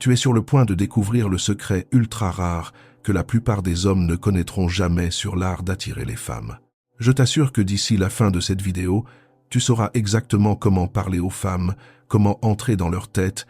Tu es sur le point de découvrir le secret ultra rare que la plupart des hommes ne connaîtront jamais sur l'art d'attirer les femmes. Je t'assure que d'ici la fin de cette vidéo, tu sauras exactement comment parler aux femmes, comment entrer dans leur tête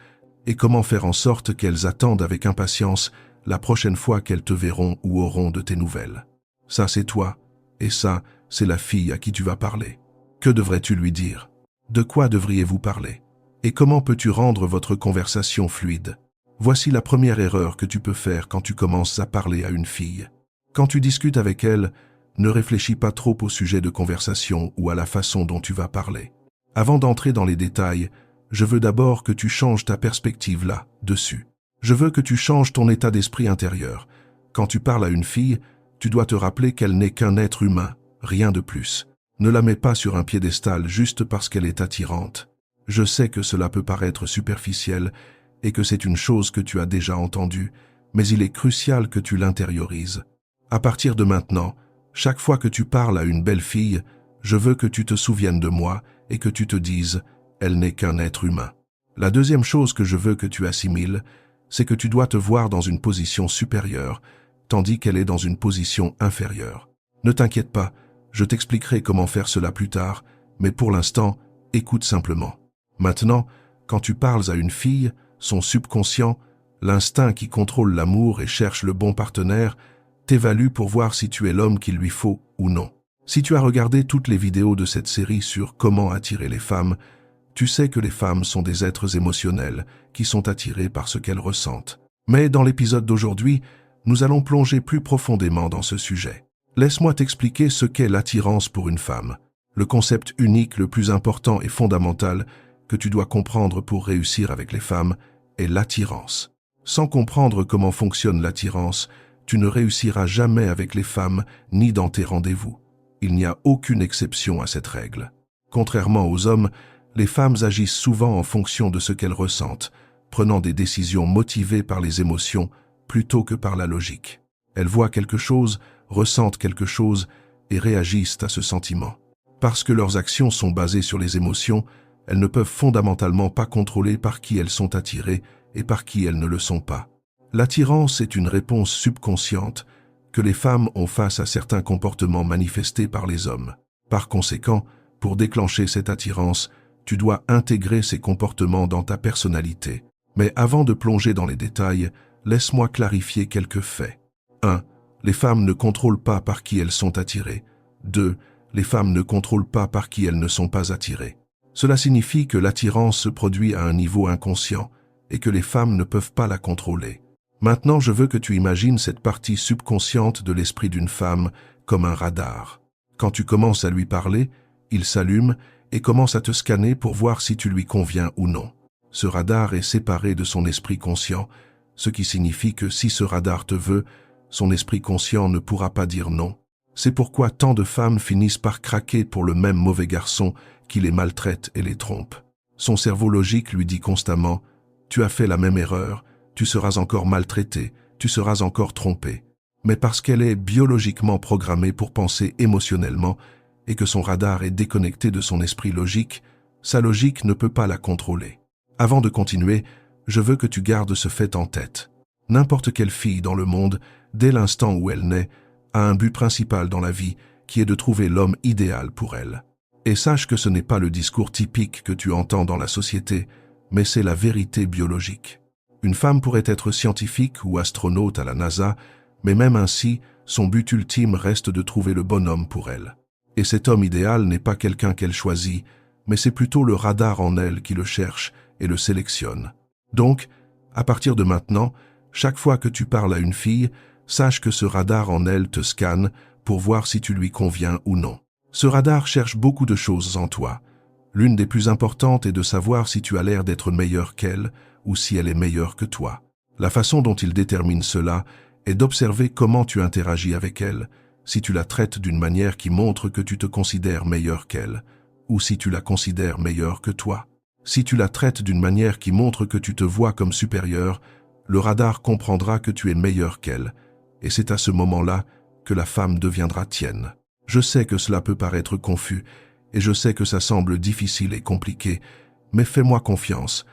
et comment faire en sorte qu'elles attendent avec impatience la prochaine fois qu'elles te verront ou auront de tes nouvelles. Ça, c'est toi, et ça, c'est la fille à qui tu vas parler. Que devrais-tu lui dire? De quoi devriez-vous parler? Et comment peux-tu rendre votre conversation fluide? Voici la première erreur que tu peux faire quand tu commences à parler à une fille. Quand tu discutes avec elle, ne réfléchis pas trop au sujet de conversation ou à la façon dont tu vas parler. Avant d'entrer dans les détails, je veux d'abord que tu changes ta perspective là-dessus. Je veux que tu changes ton état d'esprit intérieur. Quand tu parles à une fille, tu dois te rappeler qu'elle n'est qu'un être humain, rien de plus. Ne la mets pas sur un piédestal juste parce qu'elle est attirante. Je sais que cela peut paraître superficiel et que c'est une chose que tu as déjà entendue, mais il est crucial que tu l'intériorises. À partir de maintenant, chaque fois que tu parles à une belle fille, je veux que tu te souviennes de moi et que tu te dises « elle n'est qu'un être humain ». La deuxième chose que je veux que tu assimiles, c'est que tu dois te voir dans une position supérieure, tandis qu'elle est dans une position inférieure. Ne t'inquiète pas, je t'expliquerai comment faire cela plus tard, mais pour l'instant, écoute simplement. Maintenant, quand tu parles à une fille, son subconscient, l'instinct qui contrôle l'amour et cherche le bon partenaire, t'évalue pour voir si tu es l'homme qu'il lui faut ou non. Si tu as regardé toutes les vidéos de cette série sur comment attirer les femmes, tu sais que les femmes sont des êtres émotionnels qui sont attirés par ce qu'elles ressentent. Mais dans l'épisode d'aujourd'hui, nous allons plonger plus profondément dans ce sujet. Laisse-moi t'expliquer ce qu'est l'attirance pour une femme. Le concept unique, le plus important et fondamental que tu dois comprendre pour réussir avec les femmes est l'attirance. Sans comprendre comment fonctionne l'attirance, tu ne réussiras jamais avec les femmes ni dans tes rendez-vous. Il n'y a aucune exception à cette règle. Contrairement aux hommes, les femmes agissent souvent en fonction de ce qu'elles ressentent, prenant des décisions motivées par les émotions plutôt que par la logique. Elles voient quelque chose, ressentent quelque chose et réagissent à ce sentiment. Parce que leurs actions sont basées sur les émotions, elles ne peuvent fondamentalement pas contrôler par qui elles sont attirées et par qui elles ne le sont pas. L'attirance est une réponse subconsciente que les femmes ont face à certains comportements manifestés par les hommes. Par conséquent, pour déclencher cette attirance, tu dois intégrer ces comportements dans ta personnalité. Mais avant de plonger dans les détails, laisse-moi clarifier quelques faits. 1. Les femmes ne contrôlent pas par qui elles sont attirées. 2. Les femmes ne contrôlent pas par qui elles ne sont pas attirées. Cela signifie que l'attirance se produit à un niveau inconscient et que les femmes ne peuvent pas la contrôler. Maintenant, je veux que tu imagines cette partie subconsciente de l'esprit d'une femme comme un radar. Quand tu commences à lui parler, il s'allume et commence à te scanner pour voir si tu lui conviens ou non. Ce radar est séparé de son esprit conscient, ce qui signifie que si ce radar te veut, son esprit conscient ne pourra pas dire non. C'est pourquoi tant de femmes finissent par craquer pour le même mauvais garçon qui les maltraite et les trompe. Son cerveau logique lui dit constamment « Tu as fait la même erreur, tu seras encore maltraité, tu seras encore trompé. » Mais parce qu'elle est biologiquement programmée pour penser émotionnellement et que son radar est déconnecté de son esprit logique, sa logique ne peut pas la contrôler. Avant de continuer, je veux que tu gardes ce fait en tête. N'importe quelle fille dans le monde, dès l'instant où elle naît, a un but principal dans la vie qui est de trouver l'homme idéal pour elle. Et sache que ce n'est pas le discours typique que tu entends dans la société, mais c'est la vérité biologique. Une femme pourrait être scientifique ou astronaute à la NASA, mais même ainsi, son but ultime reste de trouver le bon homme pour elle. Et cet homme idéal n'est pas quelqu'un qu'elle choisit, mais c'est plutôt le radar en elle qui le cherche et le sélectionne. Donc, à partir de maintenant, chaque fois que tu parles à une fille, sache que ce radar en elle te scanne pour voir si tu lui conviens ou non. Ce radar cherche beaucoup de choses en toi. L'une des plus importantes est de savoir si tu as l'air d'être meilleur qu'elle ou si elle est meilleure que toi. La façon dont il détermine cela est d'observer comment tu interagis avec elle, si tu la traites d'une manière qui montre que tu te considères meilleur qu'elle, ou si tu la considères meilleure que toi. Si tu la traites d'une manière qui montre que tu te vois comme supérieur, le radar comprendra que tu es meilleur qu'elle, et c'est à ce moment-là que la femme deviendra tienne. Je sais que cela peut paraître confus, et je sais que ça semble difficile et compliqué, mais fais-moi confiance.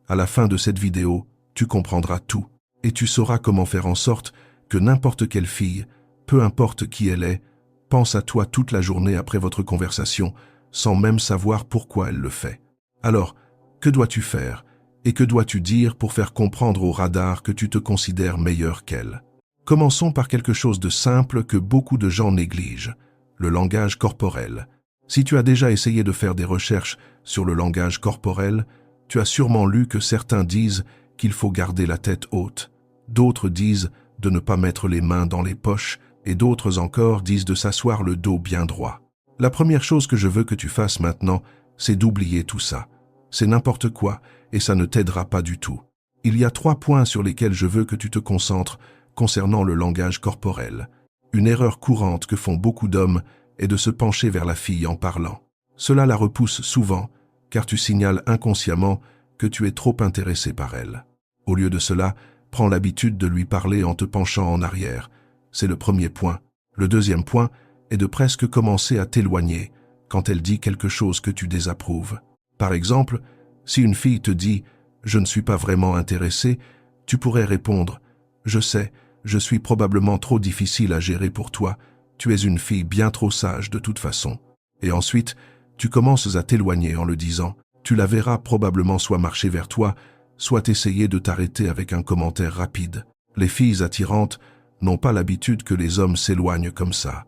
À la fin de cette vidéo, tu comprendras tout, et tu sauras comment faire en sorte que n'importe quelle fille, peu importe qui elle est, pense à toi toute la journée après votre conversation, sans même savoir pourquoi elle le fait. Alors, que dois-tu faire, et que dois-tu dire pour faire comprendre au radar que tu te considères meilleur qu'elle? Commençons par quelque chose de simple que beaucoup de gens négligent, le langage corporel. Si tu as déjà essayé de faire des recherches sur le langage corporel, tu as sûrement lu que certains disent qu'il faut garder la tête haute, d'autres disent de ne pas mettre les mains dans les poches, et d'autres encore disent de s'asseoir le dos bien droit. La première chose que je veux que tu fasses maintenant, c'est d'oublier tout ça. C'est n'importe quoi, et ça ne t'aidera pas du tout. Il y a 3 points sur lesquels je veux que tu te concentres concernant le langage corporel. Une erreur courante que font beaucoup d'hommes est de se pencher vers la fille en parlant. Cela la repousse souvent, car tu signales inconsciemment que tu es trop intéressé par elle. Au lieu de cela, prends l'habitude de lui parler en te penchant en arrière. C'est le premier point. Le deuxième point est de presque commencer à t'éloigner quand elle dit quelque chose que tu désapprouves. Par exemple, si une fille te dit « Je ne suis pas vraiment intéressé », tu pourrais répondre « Je sais, je suis probablement trop difficile à gérer pour toi, tu es une fille bien trop sage de toute façon. » Et ensuite, tu commences à t'éloigner en le disant. Tu la verras probablement soit marcher vers toi, soit essayer de t'arrêter avec un commentaire rapide. Les filles attirantes n'ont pas l'habitude que les hommes s'éloignent comme ça.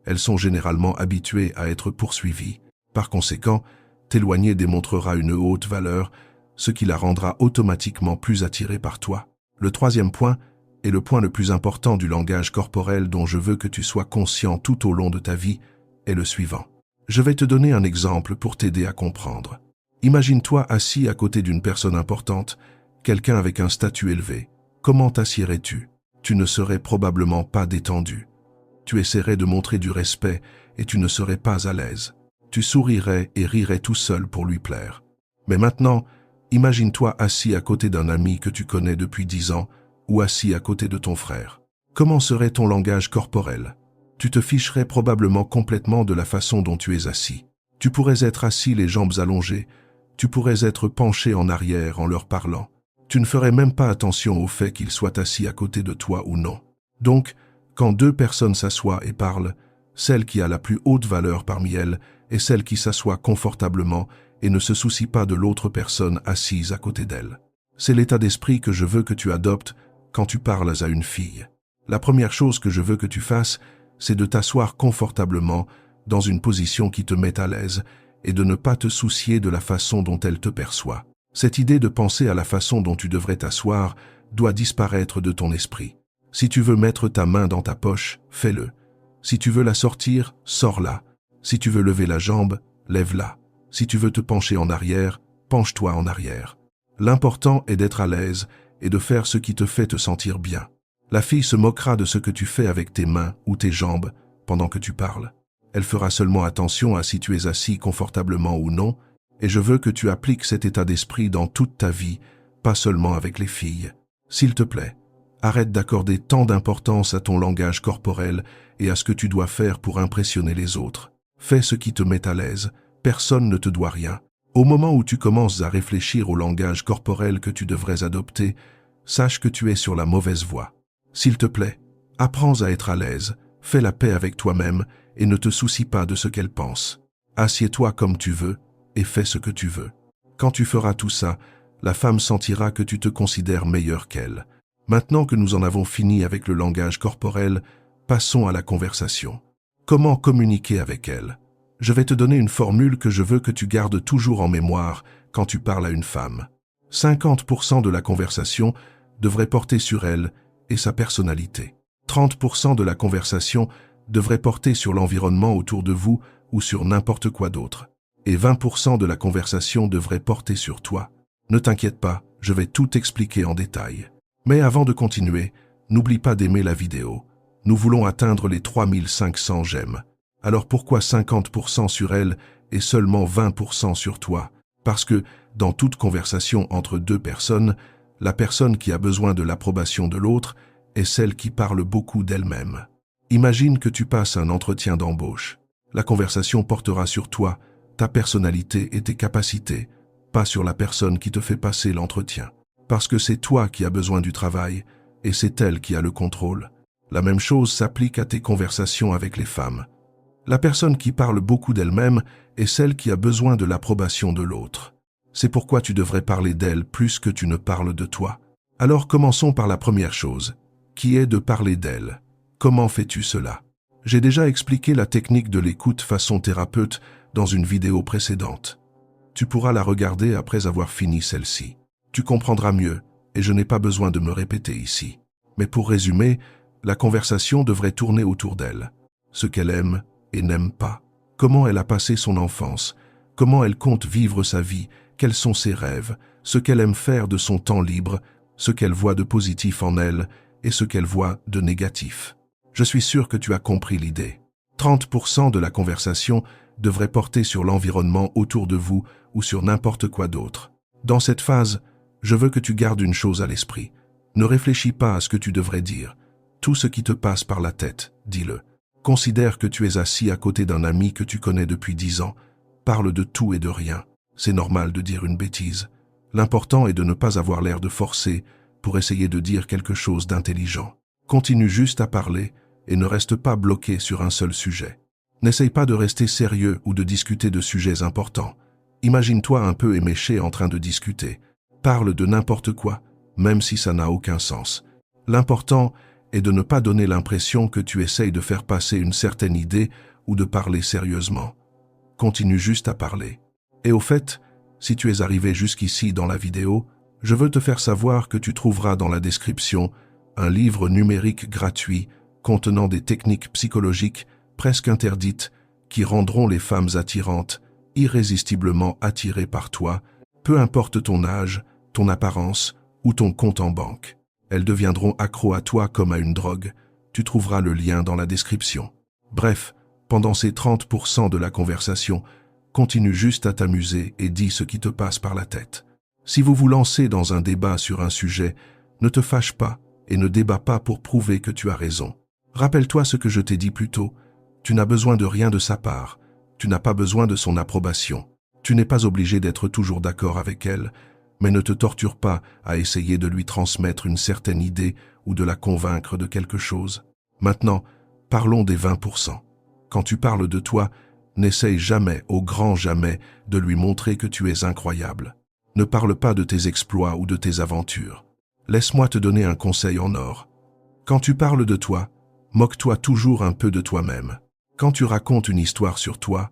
Elles sont généralement habituées à être poursuivies. Par conséquent, t'éloigner démontrera une haute valeur, ce qui la rendra automatiquement plus attirée par toi. Le troisième point est le point le plus important du langage corporel dont je veux que tu sois conscient tout au long de ta vie, est le suivant. Je vais te donner un exemple pour t'aider à comprendre. Imagine-toi assis à côté d'une personne importante, quelqu'un avec un statut élevé. Comment t'assierais-tu? Tu ne serais probablement pas détendu. Tu essaierais de montrer du respect et tu ne serais pas à l'aise. Tu sourirais et rirais tout seul pour lui plaire. Mais maintenant, imagine-toi assis à côté d'un ami que tu connais depuis 10 ans ou assis à côté de ton frère. Comment serait ton langage corporel? Tu te ficherais probablement complètement de la façon dont tu es assis. Tu pourrais être assis les jambes allongées, tu pourrais être penché en arrière en leur parlant. Tu ne ferais même pas attention au fait qu'ils soient assis à côté de toi ou non. Donc, quand 2 personnes s'assoient et parlent, celle qui a la plus haute valeur parmi elles est celle qui s'assoit confortablement et ne se soucie pas de l'autre personne assise à côté d'elle. C'est l'état d'esprit que je veux que tu adoptes quand tu parles à une fille. La première chose que je veux que tu fasses, c'est de t'asseoir confortablement dans une position qui te met à l'aise et de ne pas te soucier de la façon dont elle te perçoit. Cette idée de penser à la façon dont tu devrais t'asseoir doit disparaître de ton esprit. Si tu veux mettre ta main dans ta poche, fais-le. Si tu veux la sortir, sors-la. Si tu veux lever la jambe, lève-la. Si tu veux te pencher en arrière, penche-toi en arrière. L'important est d'être à l'aise et de faire ce qui te fait te sentir bien. La fille se moquera de ce que tu fais avec tes mains ou tes jambes pendant que tu parles. Elle fera seulement attention à si tu es assis confortablement ou non, et je veux que tu appliques cet état d'esprit dans toute ta vie, pas seulement avec les filles. S'il te plaît, arrête d'accorder tant d'importance à ton langage corporel et à ce que tu dois faire pour impressionner les autres. Fais ce qui te met à l'aise, personne ne te doit rien. Au moment où tu commences à réfléchir au langage corporel que tu devrais adopter, sache que tu es sur la mauvaise voie. S'il te plaît, apprends à être à l'aise, fais la paix avec toi-même et ne te soucie pas de ce qu'elle pense. Assieds-toi comme tu veux et fais ce que tu veux. Quand tu feras tout ça, la femme sentira que tu te considères meilleur qu'elle. Maintenant que nous en avons fini avec le langage corporel, passons à la conversation. Comment communiquer avec elle? Je vais te donner une formule que je veux que tu gardes toujours en mémoire quand tu parles à une femme. 50% de la conversation devrait porter sur elle et sa personnalité. 30% de la conversation devrait porter sur l'environnement autour de vous ou sur n'importe quoi d'autre. Et 20% de la conversation devrait porter sur toi. Ne t'inquiète pas, je vais tout expliquer en détail. Mais avant de continuer, n'oublie pas d'aimer la vidéo. Nous voulons atteindre les 3500 j'aime. Alors pourquoi 50% sur elle et seulement 20% sur toi? Parce que, dans toute conversation entre 2 personnes, la personne qui a besoin de l'approbation de l'autre est celle qui parle beaucoup d'elle-même. Imagine que tu passes un entretien d'embauche. La conversation portera sur toi, ta personnalité et tes capacités, pas sur la personne qui te fait passer l'entretien. Parce que c'est toi qui as besoin du travail et c'est elle qui a le contrôle. La même chose s'applique à tes conversations avec les femmes. La personne qui parle beaucoup d'elle-même est celle qui a besoin de l'approbation de l'autre. C'est pourquoi tu devrais parler d'elle plus que tu ne parles de toi. Alors commençons par la première chose, qui est de parler d'elle. Comment fais-tu cela? J'ai déjà expliqué la technique de l'écoute façon thérapeute dans une vidéo précédente. Tu pourras la regarder après avoir fini celle-ci. Tu comprendras mieux, et je n'ai pas besoin de me répéter ici. Mais pour résumer, la conversation devrait tourner autour d'elle. Ce qu'elle aime et n'aime pas. Comment elle a passé son enfance. Comment elle compte vivre sa vie. Quels sont ses rêves. Ce qu'elle aime faire de son temps libre. Ce qu'elle voit de positif en elle et ce qu'elle voit de négatif. Je suis sûr que tu as compris l'idée. 30% de la conversation devrait porter sur l'environnement autour de vous ou sur n'importe quoi d'autre. Dans cette phase, je veux que tu gardes une chose à l'esprit. Ne réfléchis pas à ce que tu devrais dire. Tout ce qui te passe par la tête, dis-le. Considère que tu es assis à côté d'un ami que tu connais depuis 10 ans. Parle de tout et de rien. C'est normal de dire une bêtise. L'important est de ne pas avoir l'air de forcer pour essayer de dire quelque chose d'intelligent. Continue juste à parler et ne reste pas bloqué sur un seul sujet. N'essaye pas de rester sérieux ou de discuter de sujets importants. Imagine-toi un peu éméché en train de discuter. Parle de n'importe quoi, même si ça n'a aucun sens. L'important est de ne pas donner l'impression que tu essayes de faire passer une certaine idée ou de parler sérieusement. Continue juste à parler. Et au fait, si tu es arrivé jusqu'ici dans la vidéo, je veux te faire savoir que tu trouveras dans la description un livre numérique gratuit contenant des techniques psychologiques presque interdites qui rendront les femmes attirantes, irrésistiblement attirées par toi, peu importe ton âge, ton apparence ou ton compte en banque. Elles deviendront accros à toi comme à une drogue. Tu trouveras le lien dans la description. Bref, pendant ces 30% de la conversation, continue juste à t'amuser et dis ce qui te passe par la tête. Si vous vous lancez dans un débat sur un sujet, ne te fâche pas et ne débat pas pour prouver que tu as raison. Rappelle-toi ce que je t'ai dit plus tôt. Tu n'as besoin de rien de sa part. Tu n'as pas besoin de son approbation. Tu n'es pas obligé d'être toujours d'accord avec elle, mais ne te torture pas à essayer de lui transmettre une certaine idée ou de la convaincre de quelque chose. Maintenant, parlons des 20%. Quand tu parles de toi, n'essaye jamais, au grand jamais, de lui montrer que tu es incroyable. Ne parle pas de tes exploits ou de tes aventures. Laisse-moi te donner un conseil en or. Quand tu parles de toi, moque-toi toujours un peu de toi-même. Quand tu racontes une histoire sur toi,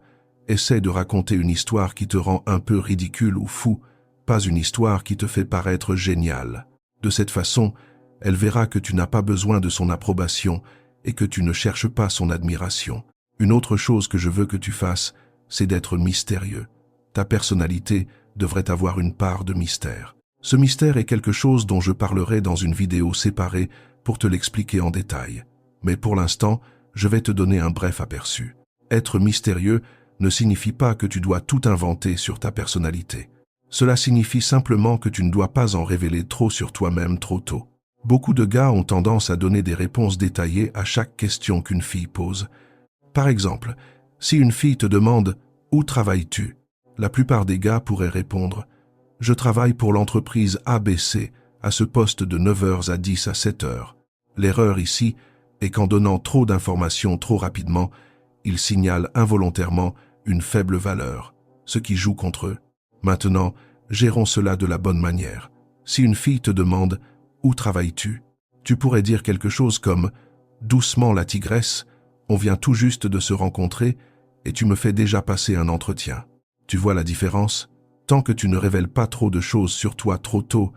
essaie de raconter une histoire qui te rend un peu ridicule ou fou, pas une histoire qui te fait paraître génial. De cette façon, elle verra que tu n'as pas besoin de son approbation et que tu ne cherches pas son admiration. Une autre chose que je veux que tu fasses, c'est d'être mystérieux. Ta personnalité devrait avoir une part de mystère. Ce mystère est quelque chose dont je parlerai dans une vidéo séparée pour te l'expliquer en détail. Mais pour l'instant, je vais te donner un bref aperçu. Être mystérieux ne signifie pas que tu dois tout inventer sur ta personnalité. Cela signifie simplement que tu ne dois pas en révéler trop sur toi-même trop tôt. Beaucoup de gars ont tendance à donner des réponses détaillées à chaque question qu'une fille pose. Par exemple, si une fille te demande « Où travailles-tu ?», la plupart des gars pourraient répondre « Je travaille pour l'entreprise ABC à ce poste de 9h à 10 à 7h. » L'erreur ici est qu'en donnant trop d'informations trop rapidement, ils signalent involontairement une faible valeur, ce qui joue contre eux. Maintenant, gérons cela de la bonne manière. Si une fille te demande « Où travailles-tu ?», tu pourrais dire quelque chose comme « Doucement la tigresse, on vient tout juste de se rencontrer et tu me fais déjà passer un entretien. » Tu vois la différence? Tant que tu ne révèles pas trop de choses sur toi trop tôt,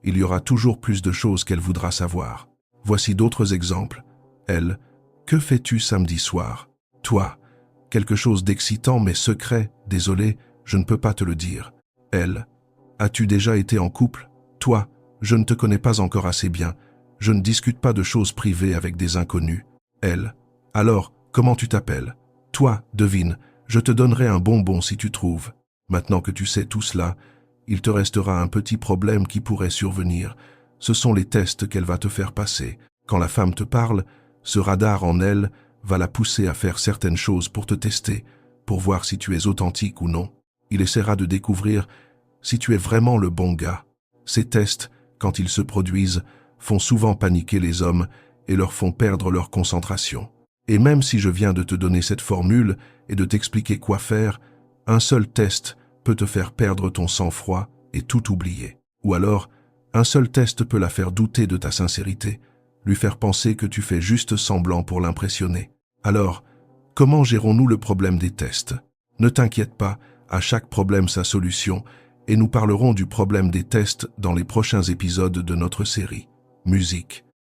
il y aura toujours plus de choses qu'elle voudra savoir. Voici d'autres exemples. Elle, que fais-tu samedi soir? Toi, quelque chose d'excitant mais secret, désolé, je ne peux pas te le dire. Elle, as-tu déjà été en couple? Toi, je ne te connais pas encore assez bien, je ne discute pas de choses privées avec des inconnus. Elle, alors, comment tu t'appelles? Toi, devine, je te donnerai un bonbon si tu trouves. Maintenant que tu sais tout cela, il te restera un petit problème qui pourrait survenir. Ce sont les tests qu'elle va te faire passer. Quand la femme te parle, ce radar en elle va la pousser à faire certaines choses pour te tester, pour voir si tu es authentique ou non. Il essaiera de découvrir si tu es vraiment le bon gars. Ces tests quand ils se produisent, font souvent paniquer les hommes et leur font perdre leur concentration. Et même si je viens de te donner cette formule et de t'expliquer quoi faire, un seul test peut te faire perdre ton sang-froid et tout oublier. Ou alors, un seul test peut la faire douter de ta sincérité, lui faire penser que tu fais juste semblant pour l'impressionner. Alors, comment gérons-nous le problème des tests? Ne t'inquiète pas, à chaque problème sa solution, et nous parlerons du problème des tests dans les prochains épisodes de notre série. Musique.